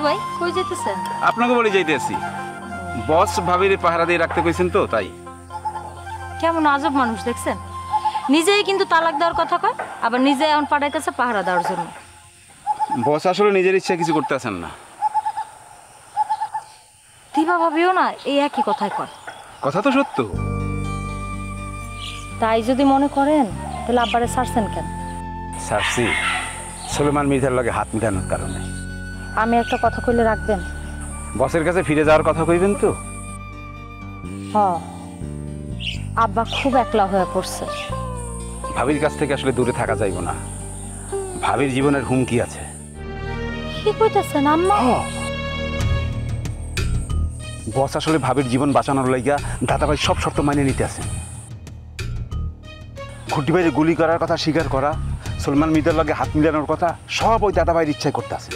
ভাই কই যাইতেছেন? আপনাকে বলে যাইতেছি, বস ভাবির পাহারা দিয়ে রাখতে কইছেন তো তাই। কেমন আজব মানুষ দেখছেন, নিজেই কিন্তু তালাক দেওয়ার কথা কয়, আবার নিজে এখন পাঠাইতেছে পাহারা দেওয়ার জন্য। বস আসলে নিজের ইচ্ছা কিছু করতে আসেন না। দিবা ভাবিও না এই একই কথাই কয়। কথা তো সত্য। তাই যদি মনে করেন তাহলে আব্বারে ছাড়ছেন কেন? সারসি সুলেমান মির্জার লগে হাত মিলানোর কারণে। আমি একটা কথা কইলে রাখবেন? বসের কাছে ফিরে যাওয়ার কথা কইবেন তো? হ, আব্বা খুব একলা হয়ে পড়ছে। ভাবির কাছ থেকে আসলে দূরে থাকা যাইব না, ভাবির জীবনের হুমকি আছে। কি কইতাছেন আম্মা? বস আসলে ভাবির জীবন বাঁচানোর লাইগা দাদাভাই সব শর্ত মানিয়ে নিতে আছেন। খুঁটি ভাইয়ের গুলি করার কথা স্বীকার করা, সুলেমান মির্জার লগে হাত মিলানোর কথা সব ওই দাদাভাইয়ের ইচ্ছায় করতে আছে।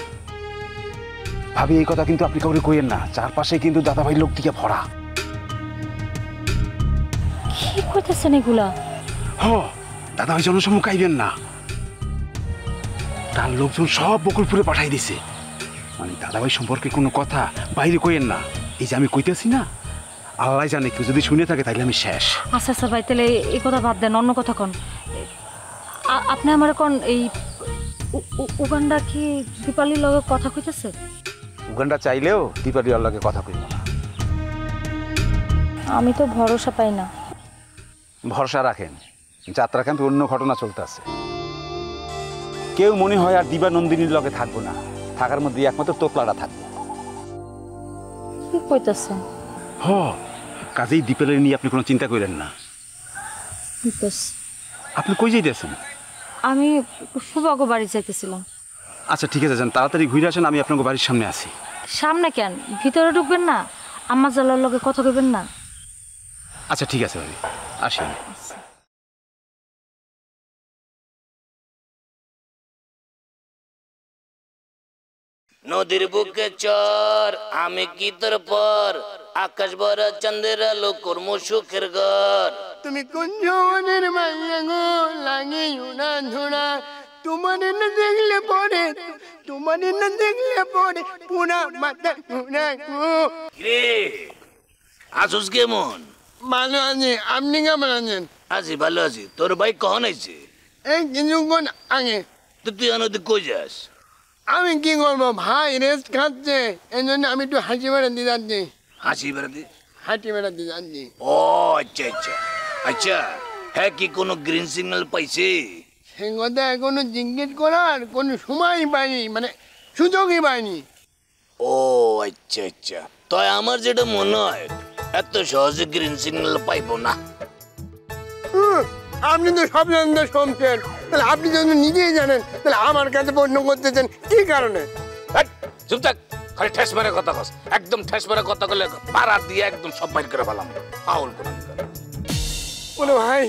ভাবি এই কথা কিন্তু আপনি কাউরে কইেন না, চারপাশে কিন্তু দাদাভাই লোক দিকে ভরা। কি কইতাছেন এগুলা? দাদাভাই জনসম্মুখ আইবেন না, তার লোকজন সব বকুলপুরে পাঠাই দিছে। মানে দাদাভাই সম্পর্কে কোনো কথা বাইরে কইেন না। এই যে আমি কইতেছি না, আল্লাহ জানে কেউ যদি শুনে থাকে তাহলে আমি শেষ। আচ্ছা আচ্ছা ভাই, তাহলে এই কথা বাদ দেন, অন্য কথা কন। আপনি আমার কোন এই উগান্ডা কি দীপালির লগে কথা কইতেছে? উগান্ডা চাইলেও দীপালির লগে কথা কইব না। আমি তো ভরসা পাই না। ভরসা রাখেন, যাত্রা ক্যাম্পে অন্য ঘটনা চলতে আছে। কেউ মনে হয় আর দিবা নন্দিনীর লগে থাকবো না, থাকার মধ্যে একমাত্র তোতলাটা থাকবো। কি কইতাছেন? কাজেই দীপালের নিয়ে আপনি কোনো চিন্তা করেন না। আপনি কই যাইতেছেন? আমি সুভাগ বাড়ি যাইতেছিলাম। আচ্ছা ঠিক আছে, যান, তাড়াতাড়ি ঘুরে আসেন, আমি আপনার বাড়ির সামনে আছি। সামনে কেন, ভিতরে ঢুকবেন না? আম্মা জালার লগে কথা কইবেন না? আচ্ছা ঠিক আছে ভাবি, আসি। নদীর বুকে চর আমি কি তোর পর, আকাশ ভরা চন্দ্রের আলো কর্ম সুখের ঘর। তুমি কোন জওয়ানের মাইয়া গো, লাগে উনা ধুনা, তোমার না দেখলে পরে, তোমার না দেখলে পরে পুরা মাথা ঘুরা গো। রে আসুস কেমন? ভালো আছি, আপনি কেমন আছেন? আছি ভালো আছি। তোর ভাই কখন আইছে? এই কিছুক্ষণ আগে। তো তুই আনতে কই যাস? আমি কি করবো, ভাই রেস্ট খাচ্ছে, এই জন্য আমি একটু হাঁচি বেড়াতে যাচ্ছি। হাসি বেড়াতে? হাঁটি বেড়াতে যাচ্ছি। ও আচ্ছা আচ্ছা আচ্ছা। হ্যাঁ, কি কোনো গ্রিন সিগন্যাল পাইছে? সে কথা এখনো জিজ্ঞেস করার কোনো সময়ই পাইনি, মানে সুযোগই পাইনি। ও আচ্ছা আচ্ছা। তাই আমার যেটা মনে হয় এত সহজে গ্রিন সিগন্যাল পাইবো না। আপনি তো সব জানেন, শুনছেন, তাহলে আপনি যদি নিজেই জানেন তাহলে আমার কাছে প্রশ্ন করতেছেন কি কারণে? চুপ থাক, খালি ঠেস মেরে কথা কস। একদম ঠেস মেরে কথা বলে পাড়া দিয়ে একদম সব বাইর করে ফেলাম। আউল করে বলো ভাই,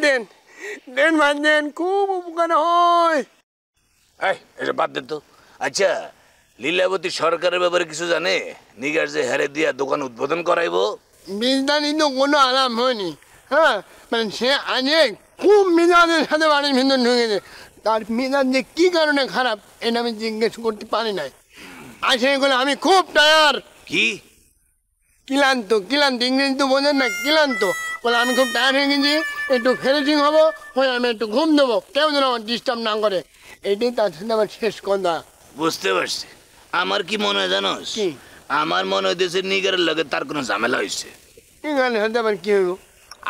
দেন দেন ভাই দেন, খুব উপকার হয়। এই এটা বাদ দে তো। আচ্ছা, লীলাবতী সরকারের ব্যাপারে কিছু জানে? নিগার যে হেরে দিয়া দোকান উদ্বোধন করাইবো, বিজদানি তো কোনো আরাম হয়নি। হ্যাঁ, মানে সে আজে খুব মেজাজের সাথে বাড়ির ভিতর ঢুকেছে। তার মেজাজ যে কী কারণে খারাপ এটা আমি জিজ্ঞেস করতে পারি নাই। আর সেগুলো আমি খুব টায়ার, কি ক্লান্ত, ক্লান্ত, ইংরেজি তো বোঝেন না, ক্লান্ত। বলে আমি খুব টায়ার হয়ে গেছি, একটু ফ্রেশিং হবো, হয়ে আমি একটু ঘুম দেবো, কেউ যেন আমার ডিস্টার্ব না করে। এটাই তার সাথে আমার শেষ কথা। বুঝতে পারছি। আমার কি মনে হয় জানোস? কি? আমার মনে হইতেছে নিগারের লগে তার কোনো ঝামেলা হয়েছে। ঠিক আছে, হতে আবার কি হইব?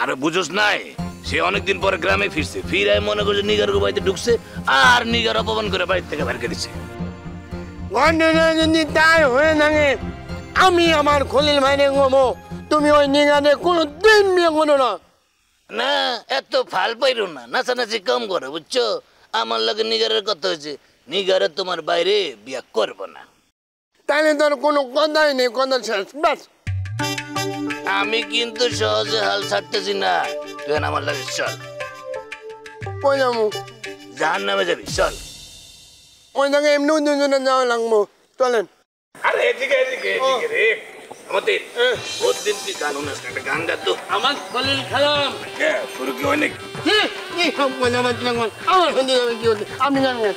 আর বুঝোস নাই, সে অনেকদিন পরে গ্রামে ফিরছে, ফিরে মনে করছে নিগার বাড়িতে ঢুকছে আর নিগার অপমান করে বাড়ি থেকে বের করে দিচ্ছে। ঘটনা যদি তাই হয়ে থাকে, আমি আমার খলিল ভাইরে ঘুমো, তুমি ওই নিগারে কোনো দিন বিয়ে করো না। না, এত ফাল পাইরো না, নাচানাচি কম করো, বুঝছো? আমার লগে নিগারের কথা হয়েছে, নিগারে তোমার বাইরে বিয়া করবো না। তাহলে তোর কোনো কথাই নেই, কথা শেষ, ব্যাস। আমি কিন্তু সহজে হাল ছাড়তেছি না। তুই আমার লাগে চল। কই যাবো? জাহান নামে যাবি, চল। ওই জায়গায় এমনিও দুজনে যাওয়া লাগবো, চলেন। আরে এদিকে এদিকে এদিকে রে আমাদের বহুত দিন তুই গান উনাস একটা গান গা তো। আমার খলিল খালাম শুরু কি অনেক কি সব কথা আমার আমার হতে যাবে কি হতে আপনি জানেন।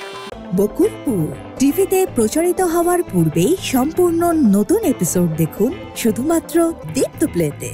বকুলপুর টিভিতে প্রচারিত হওয়ার পূর্বেই সম্পূর্ণ নতুন এপিসোড দেখুন শুধুমাত্র দীপ্ত প্লেতে।